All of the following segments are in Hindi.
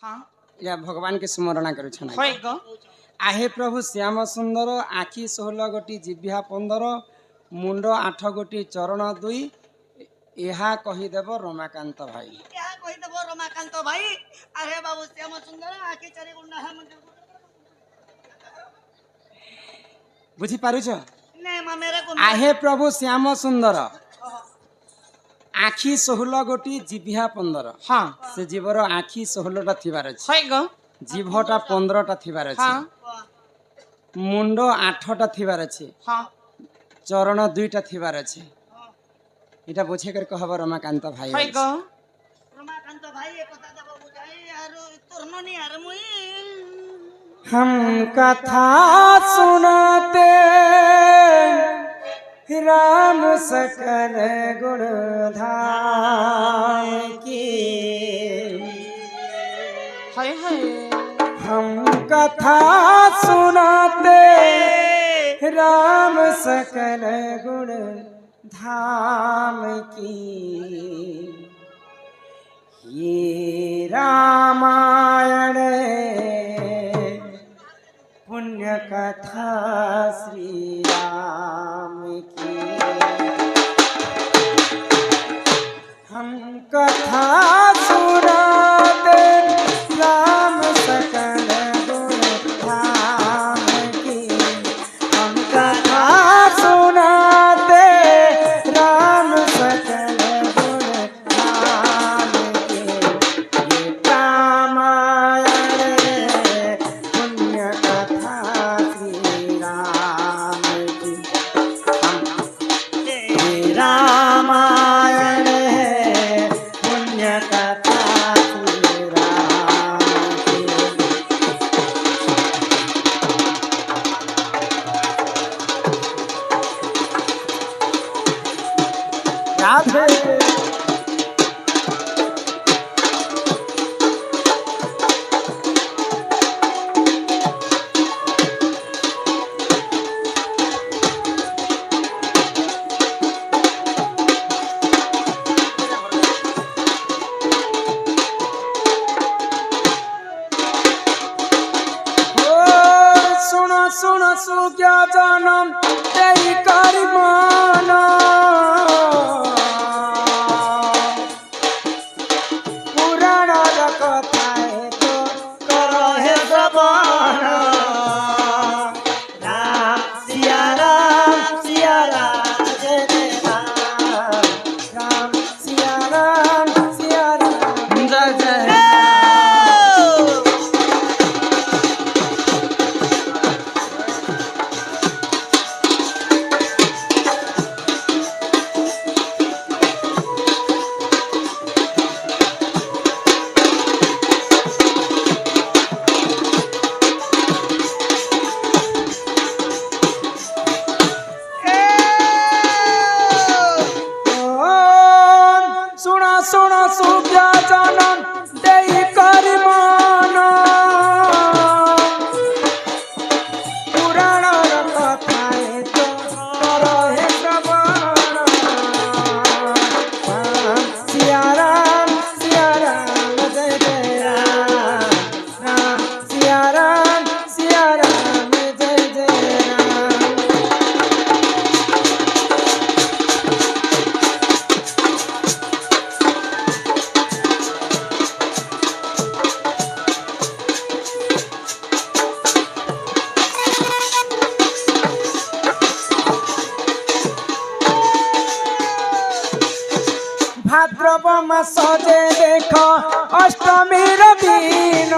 हाँ या भगवान के स्मरण करू होय गो आहे प्रभु श्याम सुंदर आखि 16 गोटी जिभ्या 15 मुंड 8 गोटी चरण 2 ଏହା କହିଦେବ ରମାକାନ୍ତ ଭାଇ। क्या कहि देबो रमाकांत भाई अरे बाबू श्याम सुंदर आखि चारि गुंडा है मुझे बुझी पारुछ नहीं मां मेरे को आहे प्रभु श्याम सुंदर आखि 16 गोटी जिभ्या 15 हाँ से जीवर आखि 16टा थिबार अछि होय गो जीभटा 15टा थिबार अछि हाँ मुंड 8टा थिबार अछि हाँ चरण 2टा थिबार अछि इटा बुझे कर कहब रमाकांत भाई होय गो रमाकांत भाई ए कथा देबो बुझाई यार तोर ननी यार मुई हम कथा सुनाते राम सकल गुण धाम की हाय हाय हम कथा सुनाते राम सकल गुण धाम की ये रामायण पुण्य कथा श्री राम की हम कथा सुनाते राम सकल गुण धाम की हम कथा सुनाते राम सकल गुण धाम की ये रामायण पुण्य कथा श्री राम की ये रामायण पुण्य कथा श्री राम की राधे सुनो सुनो सुज्ञा जनम तेई करी माना पुराण कथा तो करो हे श्रवण राम सिया राम जय जय राम सिया राम जय जय सुना सुना सुख्या जनम देई करी माना पुराण कथा तो करो हे श्रवण सिया राम जय जय राम सिया राम जय जय राम भाद्रव मास जे देख अष्टमीर दिन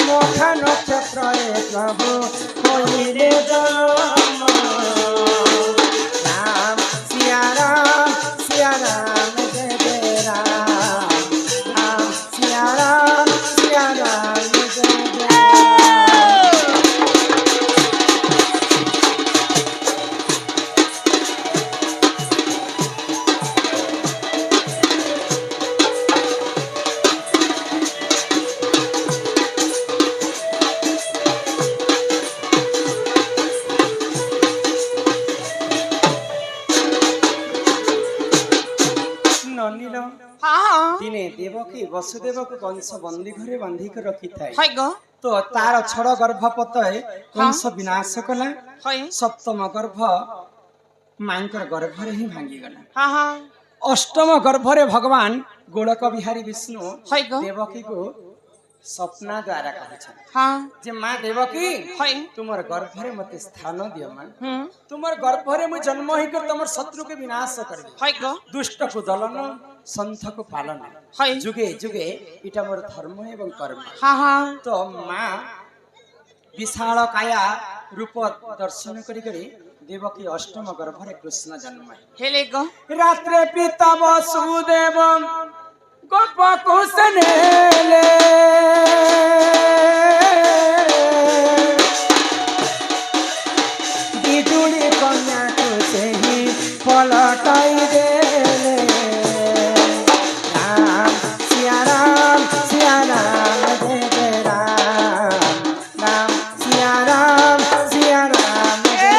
मघा नक्षत्र प्रभु होइले जन्म राम सिया राम जय जय राम सिया राम जय जय ମିଳିଲ হ্যাঁ দিনে দেবকী বসুদেবকে কংস বন্দী ঘরে বাঁধিকে রখিথাই হয় গো তো তার ছড় গর্ভপতয়ে কংস বিনাশ কলা হয় সপ্তম গর্ভ মাଙ୍କର গর্ভরে ହିଁ ଭାଙ୍ଗିଗଲା হ্যাঁ হ্যাঁ ଅଷ୍ଟମ ଗର୍ଭରେ ଭଗବାନ ଗୋଳକ ବିହାରୀ ବିଷ୍ଣୁ হয় গো ଦେବକୀକୁ ସ୍ୱପ୍ନ ଦ୍ୱାରା କହିଛନ୍ତି হ্যাঁ ଯେ ମା ଦେବକୀ হয় ତୁମର ଗର୍ଭରେ ମତେ ସ୍ଥାନ ଦିଅ ମା হুম ତୁମର ଗର୍ଭରେ ମୁଁ ଜନ୍ମ ହେଇକରି ତମର ଶତ୍ରୁକୁ ବିନାଶ କରିବି হয় গো ଦୁଷ୍ଟକୁ ଦଳନ ସନ୍ଥକୁ ପାଳନ হয় ଯୁଗେ ଯୁଗେ ଏଇଟା ମୋର ଧର୍ମ ଏବଂ କର୍ମ হ্যাঁ হ্যাঁ ତ ମା ବିଶାଳ କାୟା ରୂପ ଦର୍ଶନ କରି କରି ଦେବକୀ ଅଷ୍ଟମ ଗର୍ଭରେ କୃଷ୍ଣ ଜନ୍ମ হেলে গো ରାତ୍ରେ ପିତା ବସୁଦେବ ଗୋପକୁ ସେ ନେଲେ ବିଜୁଳି କନ୍ୟାକୁ ସେହି ପଲଟାଇ ଦେଲେ ରାମ ସିଆ ରାମ ଦେବେ ରାମ ରାମ ସିଆ ରାମ ଦେବେ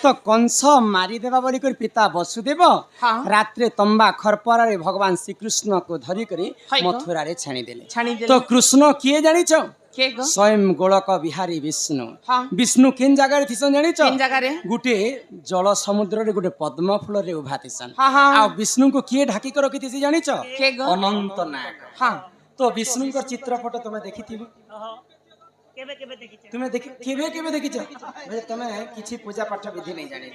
तो कंस मारिदेवा बोली कर पिता वसुदेव हाँ। रात्रे तंबा खरपरारे भगवान श्रीकृष्ण को धरी करी हाय गो। मथुरा रे छाणी देले ছানি দিলে तो कृष्ण किए जानिछ কে গো स्वयं गोलक बिहारी विष्णु हाँ। विष्णु केन जगह रे थिसन जानिछ কোন জায়গারে गुटे जल समुद्र रे गुटे पद्म फूल रे उभा थिसन हाँ हाँ आ विष्णु को किए ढाकी कर रखिथिसी जानिछ কে गो अनंत नाग हाँ तो विष्णु को चित्रपट तुमे देखिथिबो কেবে কেবে দেখিছে तुमे देखि केबे देखिछ भाई तुमे किछि पूजा पाठ विधि नहीं जानि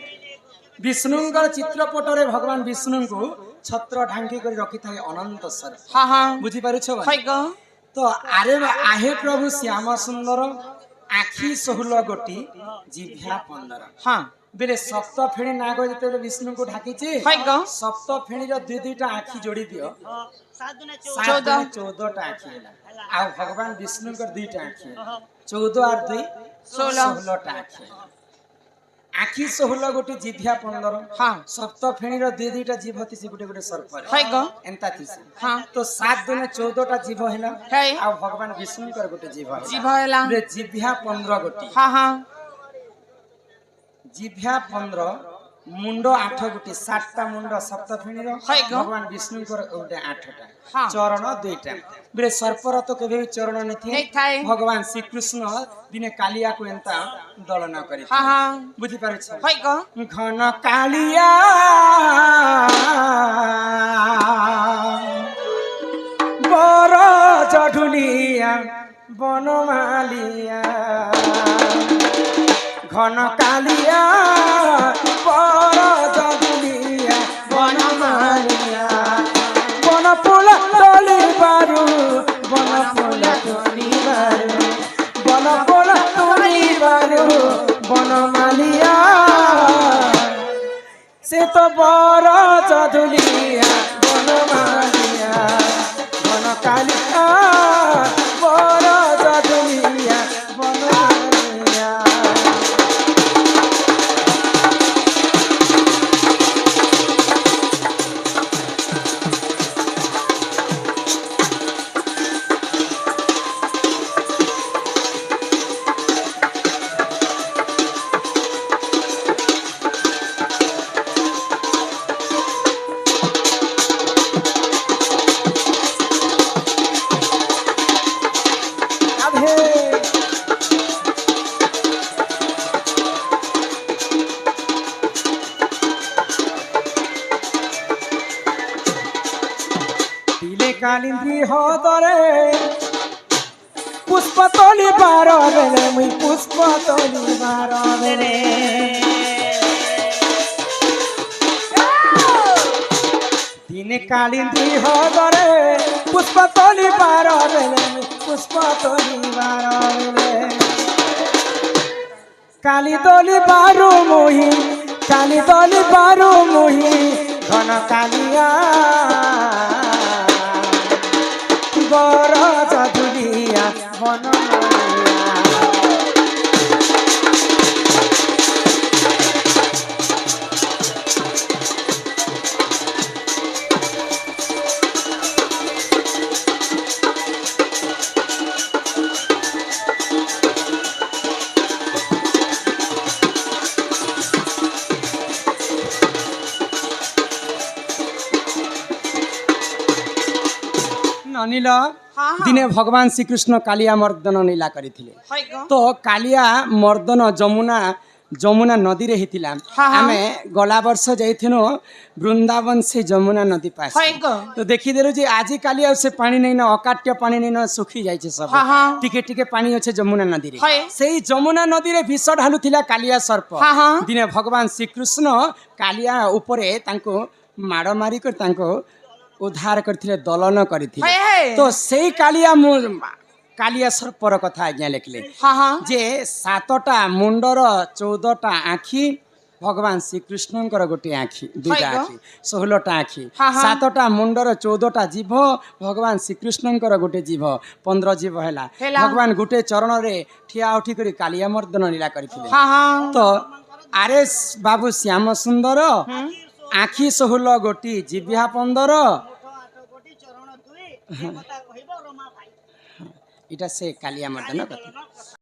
विष्णुंकर चित्रपट रे भगवान विष्णु को छत्र ढांकी कर रखि थाए अनंत सर हाँ हाँ बुझी पारुछ হয় गो तो आरे आहे प्रभु श्याम सुंदर आखि 16 गोटी जिभ्या 15 हाँ बेले सप्त फेणी नाग जते विष्णु को ढाकीचे হয় गो सप्त फेणी रो दुई दुईटा आखि जोड़ी दियो 7 दुने 14 टा आखि होला आ भगवान विष्णु को दुईटा आखि 14 और 2 16 टा आखि आखि 16 गोटी जिभ्या 15 हाँ सप्त फेणी रो दुई दुईटा जीभ थिसी गुटे गुटे सर्प হয় गो एंता थिसी हाँ तो 7 दुने 14 टा जीभ हैला है आ भगवान विष्णु कर गुटे जीभ हैला জিভ হেলা रे जिभ्या 15 गोटी हाँ हाँ जिभ्या 15 मुंड 8 गोटी 7 टा मुंड सप्त फेणी रो है गो। भगवान विष्णु कर गुटे 8 टा हाँ चरण 2 टा बरे सर्पर तो केबे चरण नहीं नथि थाए भगवान श्री कृष्ण दिने कालिया को एंता दलन करी हाँ हाँ बुझी पारुछ হয় गो घन कालिया बर जढुलिया बनमालिया घन कालिया बर जढुलिया बनमालिया बन फूल तोली बारू बन फूल तोली बारू बन फूल तोली बारू बनमालिया से तो बर चधुलिया बनमालिया बन कालिया बर चधुलिया बनमालिया कालिंदी होदरे पुष्प तोली बारो बेले मुई पुष्प तोली बारो बेले दिने कालिंदी होदरे पुष्प तोली बारो बेले मुई पुष्प तोली बारो बेले काली तोली बारो मोही काली तोली बारो मोही घन कालिया बर चधुलिया बनमालिया ଅନିଲ ହଁ ହଁ ଦିନେ ଭଗବାନ ଶ୍ରୀକୃଷ୍ଣ କାଳିଆ ମର୍ଦ୍ଦନ ଲୀଳା କରିଥିଲେ ହଇ ଗ ତ କାଳିଆ ମର୍ଦ୍ଦନ ଯମୁନା ନଦୀରେ ହେଇଥିଲା ହଁ, ହଁ। ଆମେ ଗଲା ବର୍ଷ ଯାଇଥିଲୁ ବୃନ୍ଦାବନ ସେ ଯମୁନା ନଦୀ ପାଶ ହଇ ଗ ତ ଦେଖିଦେଲୁ ଯେ ଆଜି କାଲି ଆଉ ସେ ପାଣି ନେଇନ ଅକାଟ୍ୟ ପାଣି ନେଇନ ଶୁଖି ଯାଇଛି ସବୁ ହଁ, ହଁ। ଟିକେ ଟିକେ ପାଣି ଅଛି ଯମୁନା ନଦୀରେ ହଇ। ସେଇ ଯମୁନା ନଦୀରେ ବିଷ ଢାଲୁଥିଲା କାଳିଆ ସର୍ପ ହଁ, ହଁ। ଦିନେ ଭଗବାନ ଶ୍ରୀକୃଷ୍ଣ କାଳିଆ ଉପରେ ତାଙ୍କୁ ମାଡ଼ ମାରିକରି ତାଙ୍କୁ ଉଦ୍ଧାର କରିଥିଲେ ଦଳନ କରିଥିଲେ ହଇ ହଇ ତ ସେଇ କାଳିଆ ସର୍ପର କଥା ଆଜ୍ଞା ଲେଖିଲେ ହଁ ହଁ ଯେ 7ଟା ମୁଣ୍ଡର 14ଟା ଆଖି ଭଗବାନ ଶ୍ରୀକୃଷ୍ଣଙ୍କର ଗୋଟିଏ ଆଖି ଦୁଇଟା ହଇ ଗ। ଆଖି 16ଟା ଆଖି ହଁ, ହଁ। 7ଟା ମୁଣ୍ଡର 14ଟା ଜିଭ ଭଗବାନ ଶ୍ରୀକୃଷ୍ଣଙ୍କର ଗୋଟେ ଜିଭ 15 ଜିଭ ହେଲା ହେଲା। ଭଗବାନ ଗୋଟେ ଚରଣରେ ଠିଆ ଉଠି କରି କାଳିଆ ମର୍ଦ୍ଦନ ଲୀଳା କରିଥିଲେ ହଁ ହଁ ତ ଆରେ ବାବୁ ଶ୍ୟାମ ସୁନ୍ଦର ଆଖି 16 ଗୋଟି ଜିଭା 15 ମୁଠ 8 କୋଟି ଚରଣ 2 ଏ କଥା କହିବ ରମା ଭାଇ ଏଇଟା ସେ କାଳିଆ ମର୍ଦ୍ଦନ କଥା ଦଳନ କଥା